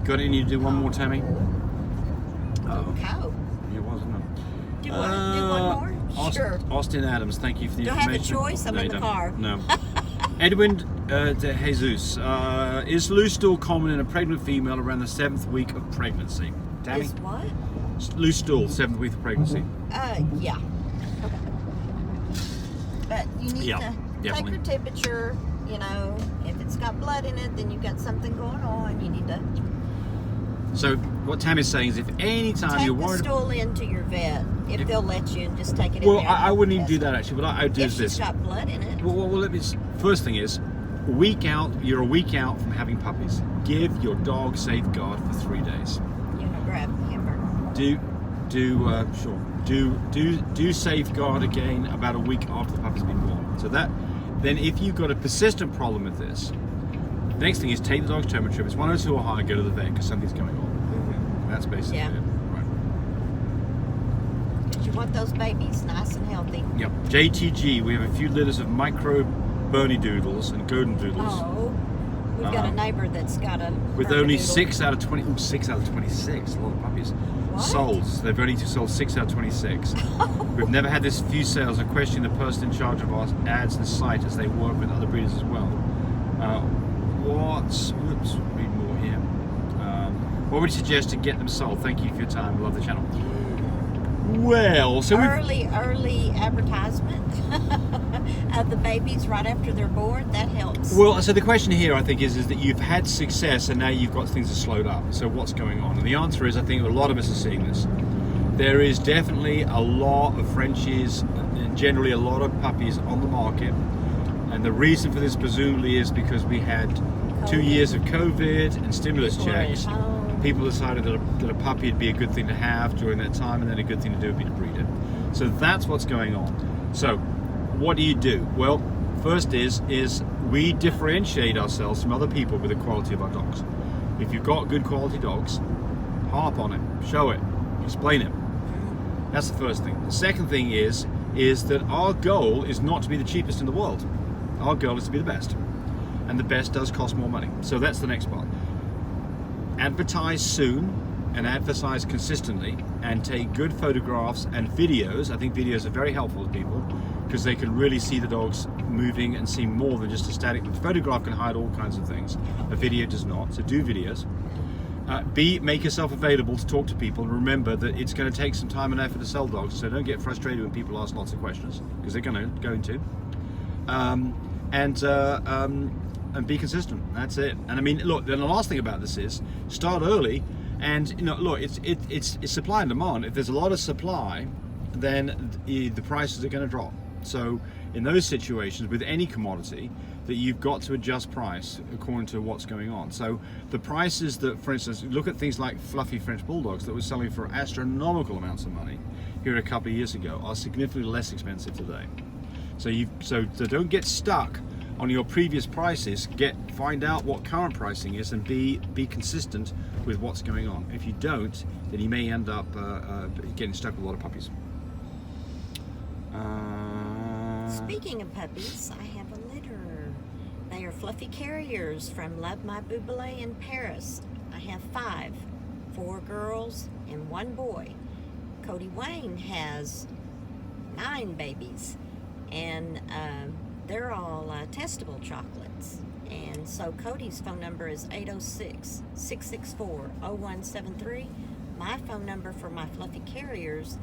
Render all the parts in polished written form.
Got any to do one more, Tammy? Cow. Yeah, wasn't it? Do you want to do one more? Sure. Austin Adams, thank you for the Do I information. have a choice? I'm No, in you the don't. car. No. Edwin de Jesus. Is loose stool common in a pregnant female around the 7th week of pregnancy? Tammy? Is what? Loose stool, 7th week of pregnancy. Yeah. But you need to take your temperature. You know, if it's got blood in it, then you've got something going on. You need to So what Tammy's saying is, if any time take you're the worried, stool into your vet, if they'll let you, and just take it in well, there. I wouldn't even do that actually. What I would do If is this. she's got blood in it. Well, let me. First thing is, you're a week out from having puppies. Give your dog safeguard for 3 days. You know, grab a hamburger. Do safeguard again about a week after the puppy's been born. So that, then if you've got a persistent problem with this, the next thing is take the dog's temperature. If it's 102 or higher, go to the vet because something's going on. That's basically it. Right. Because you want those babies nice and healthy. Yep. JTG, we have a few litters of micro Bernie doodles and golden doodles. Oh, we've got a neighbor that's got a with only Bernedoodle. 6 out of 20. Ooh, 6 out of 26. A lot of puppies. What? Sold. They've only sold 6 out of 26. We've never had this few sales. I question the person in charge of our ads and site as they work with other breeders as well. Whoops, read more here. What would you suggest to get them sold? Thank you for your time. Love the channel. Well, so early advertisement of the babies right after they're born. That helps. Well, so the question here, I think, is that you've had success and now you've got things that slowed up. So what's going on? And the answer is, I think a lot of us are seeing this. There is definitely a lot of Frenchies and generally a lot of puppies on the market. And the reason for this presumably is because we had 2 years of COVID and stimulus checks. People decided that a puppy would be a good thing to have during that time, and then a good thing to do would be to breed it. So that's what's going on. So what do? Well, first is we differentiate ourselves from other people with the quality of our dogs. If you've got good quality dogs, harp on it, show it, explain it. That's the first thing. The second thing is that our goal is not to be the cheapest in the world. Our goal is to be the best. And the best does cost more money. So that's the next part. Advertise soon and advertise consistently and take good photographs and videos. I think videos are very helpful to people because they can really see the dogs moving and see more than just a static. The photograph can hide all kinds of things. A video does not. So do videos. Make yourself available to talk to people, and remember that it's going to take some time and effort to sell dogs, so don't get frustrated when people ask lots of questions, because they're going to. And be consistent. That's it. And I mean, look, then the last thing about this is start early, and look, it's supply and demand. If there's a lot of supply, then the prices are going to drop. So in those situations with any commodity, that you've got to adjust price according to what's going on. So the prices that, for instance, look at things like fluffy French bulldogs that were selling for astronomical amounts of money here a couple of years ago are significantly less expensive today. So don't get stuck on your previous prices. Find out what current pricing is and be consistent with what's going on. If you don't, then you may end up getting stuck with a lot of puppies. Speaking of puppies, I have a litter. They are fluffy carriers from Love My Boubelet in Paris. I have 4 girls and 1 boy. Cody Wayne has 9 babies, and they're all testable chocolates. And so Cody's phone number is 806-664-0173. My phone number for my fluffy carriers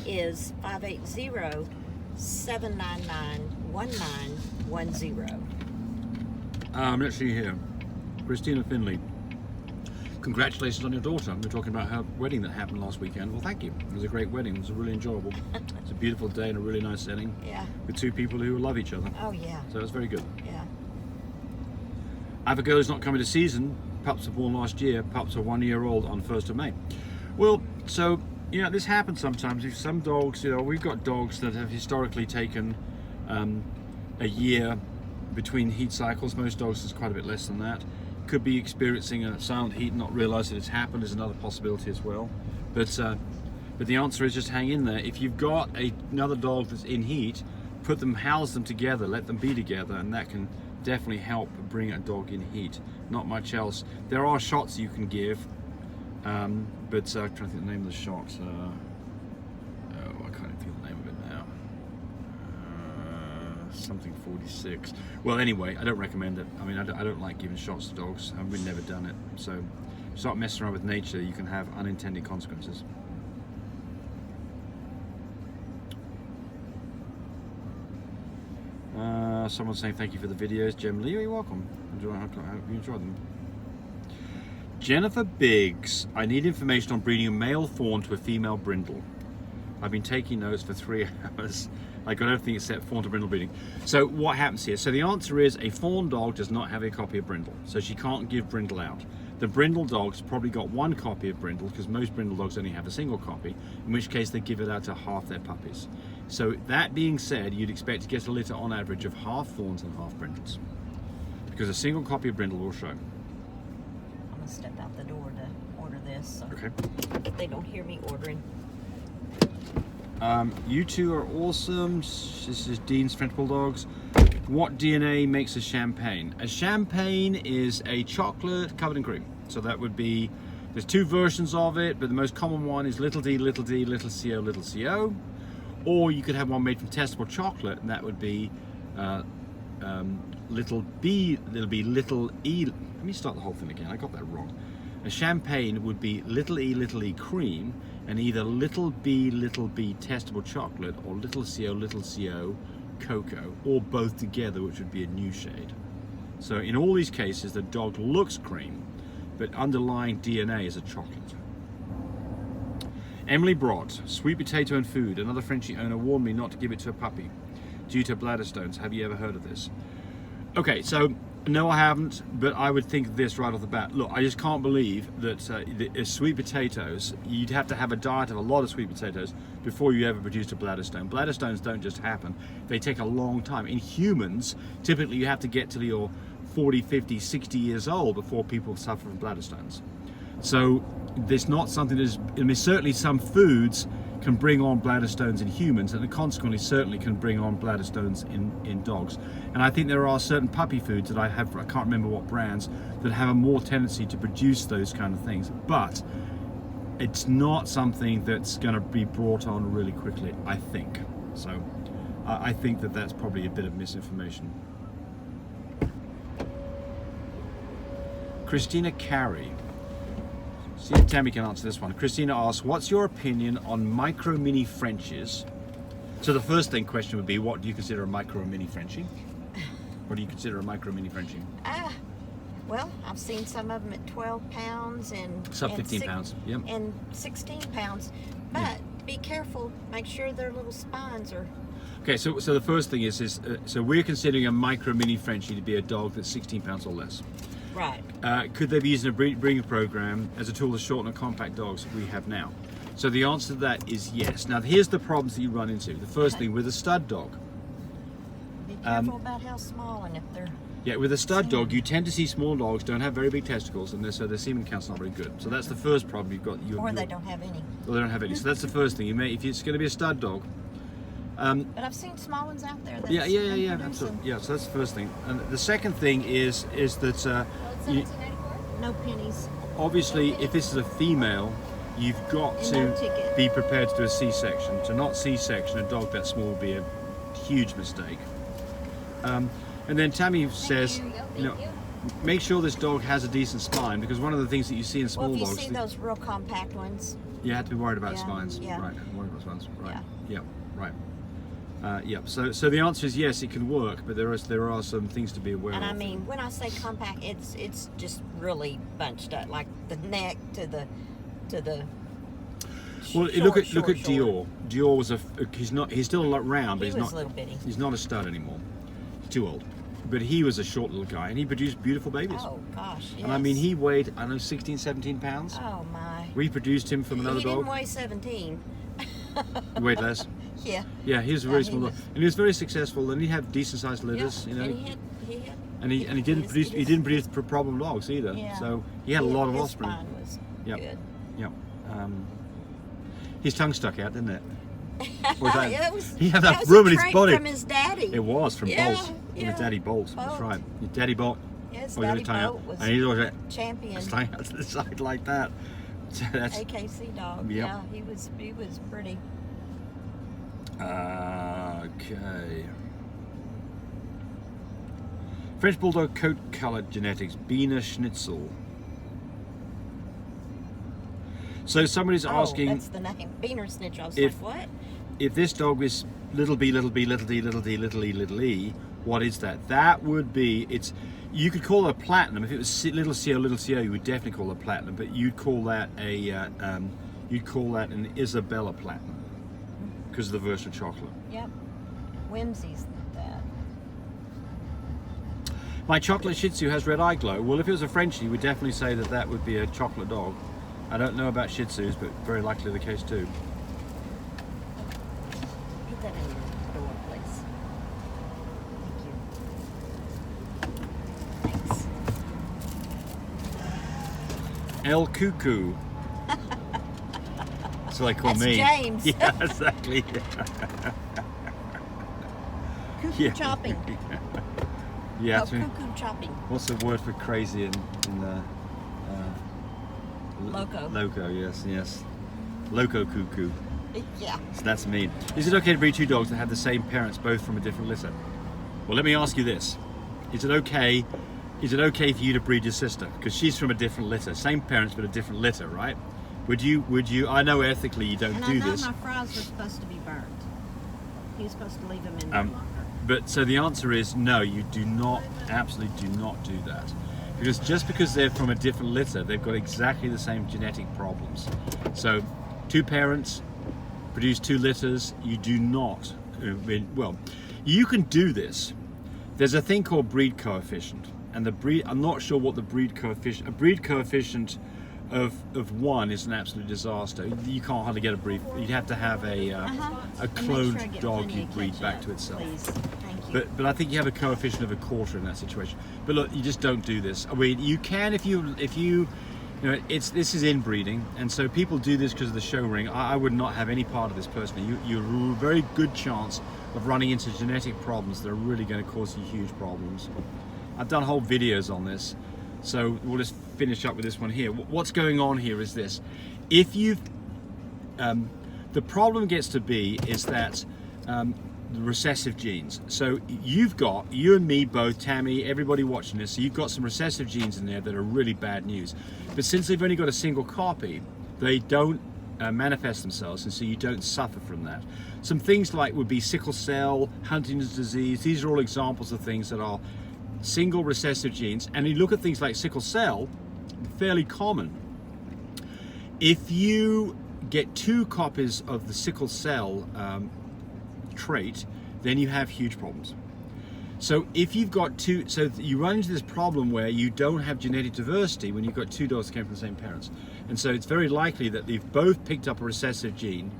is 580-799-1910. Let's see here. Christina Finley. Congratulations on your daughter. We're talking about her wedding that happened last weekend. Well, thank you. It was a great wedding. It was really enjoyable. It's a beautiful day in a really nice setting. Yeah. With 2 people who love each other. Oh, yeah. So it's very good. Yeah. Avogadro's not coming to season. Pups were born last year. Pups are 1 year old on 1st of May. Well, so, this happens sometimes. If some dogs, we've got dogs that have historically taken a year between heat cycles. Most dogs is quite a bit less than that. Could be experiencing a silent heat and not realize that it's happened is another possibility as well. But the answer is just hang in there. If you've got another dog that's in heat, house them together, let them be together, and that can definitely help bring a dog in heat. Not much else. There are shots you can give, but I'm trying to think the name of the shot. I can't feel the name of it now. Something 46. Well, anyway, I don't recommend it. I mean, I don't like giving shots to dogs. We've never done it. So, start messing around with nature, you can have unintended consequences. Someone's saying thank you for the videos. Generally, you're welcome. I hope you enjoy them. Jennifer Biggs, I need information on breeding a male fawn to a female brindle. I've been taking notes for 3 hours. I got everything except fawn to brindle breeding. So what happens here? So the answer is a fawn dog does not have a copy of brindle, so she can't give brindle out. The brindle dog's probably got 1 copy of brindle, because most brindle dogs only have a single copy, in which case they give it out to half their puppies. So that being said, you'd expect to get a litter on average of half fawns and half brindles, because a single copy of brindle will show. I'm gonna step out the door to order this, so Okay. they don't hear me ordering. You two are awesome. This is Dean's French Bulldogs. What DNA makes a champagne? A champagne is a chocolate covered in cream. So that would be, there's 2 versions of it, but the most common one is little d, little d, little co, little co. Or you could have one made from testable chocolate, and that would be little b, little e. Let me start the whole thing again, I got that wrong. A champagne would be little e cream, and either little b testable chocolate, or little co cocoa, or both together, which would be a new shade. So in all these cases, the dog looks cream, but underlying DNA is a chocolate. Emily Brott, sweet potato and food. Another Frenchie owner warned me not to give it to a puppy due to bladder stones. Have you ever heard of this? Okay, so no, I haven't, but I would think this right off the bat. Look, I just can't believe that sweet potatoes, you'd have to have a diet of a lot of sweet potatoes before you ever produced a bladder stone. Bladder stones don't just happen. They take a long time. In humans, typically you have to get till you're 40, 50, 60 years old before people suffer from bladder stones. So there's not something that is, I mean, certainly some foods can bring on bladder stones in humans, and consequently certainly can bring on bladder stones in dogs. And I think there are certain puppy foods that I can't remember what brands, that have a more tendency to produce those kind of things. But it's not something that's going to be brought on really quickly, I think. So I think that that's probably a bit of misinformation. Christina Carey. See if Tammy can answer this one. Christina asks, what's your opinion on micro mini Frenchies? So the first question would be, what do you consider a micro mini Frenchie? What do you consider a micro mini Frenchie? Well, I've seen some of them at 12 pounds and sub 15 pounds, yep. And 16 pounds. But be careful, make sure their little spines are. Okay, so the first thing is so we're considering a micro mini Frenchie to be a dog that's 16 pounds or less. Right. Could they be used in a breeding program as a tool to shorten and compact dogs we have now? So the answer to that is yes. Now here's the problems that you run into. The first thing with a stud dog. Be careful about how small, and if they're. Yeah, with a stud dog, you tend to see small dogs don't have very big testicles, and so their semen count's not very good. So that's the first problem you've got. Or they don't have any. Or they don't have any. So that's the first thing. If it's going to be a stud dog. But I've seen small ones out there. That's Yeah, absolutely. Yeah, so that's the first thing. And the second thing is that no pennies. Obviously, if this is a female, you've got to be prepared to do a C-section. To not C-section a dog that small would be a huge mistake. And then Tammy says, make sure this dog has a decent spine, because one of the things that you see in small dogs. Well, if you see those real compact ones. You have to be worried about spines. Yeah. Right, worried about spines. Right. Yeah. Right. So the answer is yes, it can work, but there are some things to be aware of. And I mean, when I say compact, it's just really bunched up, like the neck to the. Well, look at Dior. Dior was he's still a lot round, but he's not little bitty. He's not a stud anymore. He's too old. But he was a short little guy, and he produced beautiful babies. Oh gosh, yes. And I mean, he weighed 16, 17 pounds. Oh my. Reproduced him from another dog. He didn't weigh 17. He weighed less. Yeah. Yeah, he was a very small dog, and he was very successful, and he had decent sized litters, And he had. he didn't produce problem dogs either. Yeah. So he had a lot of offspring. His spine was good. Yep. His tongue stuck out, didn't it? He had that room in his body. From his daddy. daddy. It was from Yeah, Bolt. It yeah. was Daddy Bolt. That's Bolt. right. Your Daddy Bolt. Yes, Oh, he's Daddy got his tongue Bolt was and he's always champion. staying out to the side like that. So that's AKC dog. Yep. Yeah, he was pretty. okay. French Bulldog coat color genetics, Biener Schnitzel. So somebody's asking, that's the name. Beaner Snitch. I was if- like, what? if this dog is little b, little b, little d, little d, little e, little e, what is that? That would be, you could call it a platinum. If it was little co, you would definitely call it a platinum, but you'd call that an Isabella platinum because of the versatile chocolate. Yep. Whimsy's that. My chocolate Shih Tzu has red eye glow. Well, if it was a Frenchie, we'd definitely say that that would be a chocolate dog. I don't know about Shih Tzus, but very likely the case too. Put that in your door, please. Thank you. Thanks. El Cuckoo. So they call That's me. James. Yeah, exactly. Cuckoo Yeah. chopping. Yeah. Oh, cuckoo chopping. What's the word for crazy in Loco. Loco, yes. Loco cuckoo. Yeah. So that's mean. Is it okay to breed two dogs that have the same parents, both from a different litter? Well, let me ask you this: Is it okay for you to breed your sister because she's from a different litter, same parents but a different litter, right? Would you? I know ethically you don't And do I know this. my fries were supposed to be burnt. He was supposed to leave them in there longer. But so the answer is no, you do not, absolutely do not do that. Because just because they're from a different litter, they've got exactly the same genetic problems. So two parents produce two litters, you do not, well, you can do this. There's a thing called breed coefficient. And I'm not sure what the breed coefficient, a breed coefficient of 1 is an absolute disaster. You can't hardly get a breed. You'd have to have a And make sure I cloned get dog plenty you of breed back ketchup, to itself. Please. Thank you. But I think you have a coefficient of 1/4 in that situation. But look, you just don't do this. I mean, you can if you know this is inbreeding, and so people do this because of the show ring. I would not have any part of this personally. You're a very good chance of running into genetic problems that are really going to cause you huge problems. I've done whole videos on this, so we'll just finish up with this one here. What's going on here is this: if you've the problem gets to be is that the recessive genes. So you and me both, Tammy, everybody watching this, so you've got some recessive genes in there that are really bad news. But since they've only got a single copy, they don't manifest themselves, and so you don't suffer from that. Some things like would be sickle cell, Huntington's disease. These are all examples of things that are single recessive genes. And you look at things like sickle cell, fairly common. If you get 2 copies of the sickle cell trait, then you have huge problems. So if you've got 2, so you run into this problem where you don't have genetic diversity when you've got 2 dogs that came from the same parents. And so it's very likely that they've both picked up a recessive gene,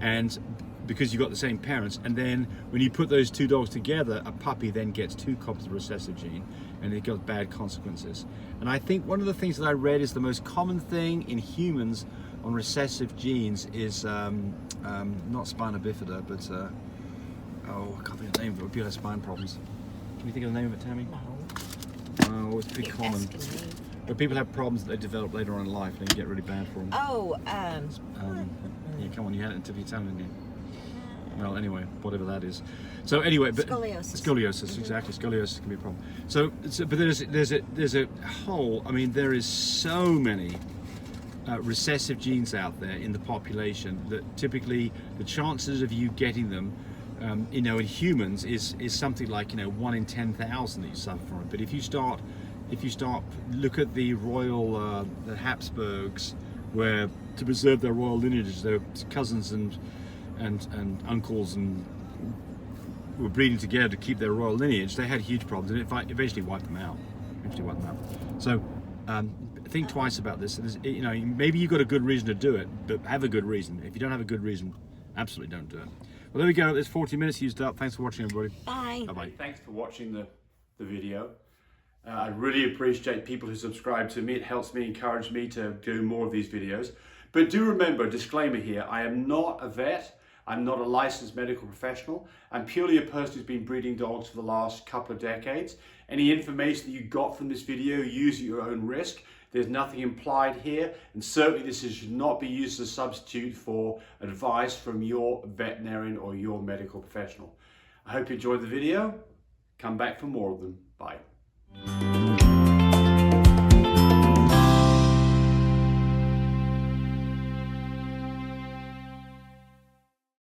and because you've got the same parents, and then when you put those 2 dogs together, a puppy then gets 2 copies of the recessive gene, and it got bad consequences. And I think one of the things that I read is the most common thing in humans on recessive genes is not spina bifida, but I can't think of the name of it. People have spine problems. Can you think of the name of it, Tammy? No. Oh, it's pretty You're common. asking me. But people have problems that they develop later on in life and they get really bad for them. Oh, Yeah, come on, you had it until you tongue, didn't you? Well, anyway, whatever that is. So anyway, but Scoliosis. Scoliosis, exactly. Scoliosis can be a problem. So but there's a whole. I mean, there is so many recessive genes out there in the population that typically the chances of you getting them, in humans is something like 1 in 10,000 that you suffer from it. But if you start look at the royal the Habsburgs, where to preserve their royal lineage, their cousins and uncles and were breeding together to keep their royal lineage, they had huge problems, and it eventually wiped them out. So think twice about this. Maybe you've got a good reason to do it, but have a good reason. If you don't have a good reason, absolutely don't do it. Well, there we go. There's 40 minutes used up. Thanks for watching, everybody. bye. Bye-bye. Thanks for watching the video. I really appreciate people who subscribe to me. It helps me, encourage me to do more of these videos. But do remember, disclaimer here, I am not a vet. I'm not a licensed medical professional. I'm purely a person who's been breeding dogs for the last couple of decades. Any information that you got from this video, use at your own risk. There's nothing implied here, and certainly this should not be used as a substitute for advice from your veterinarian or your medical professional. I hope you enjoyed the video. Come back for more of them. Bye.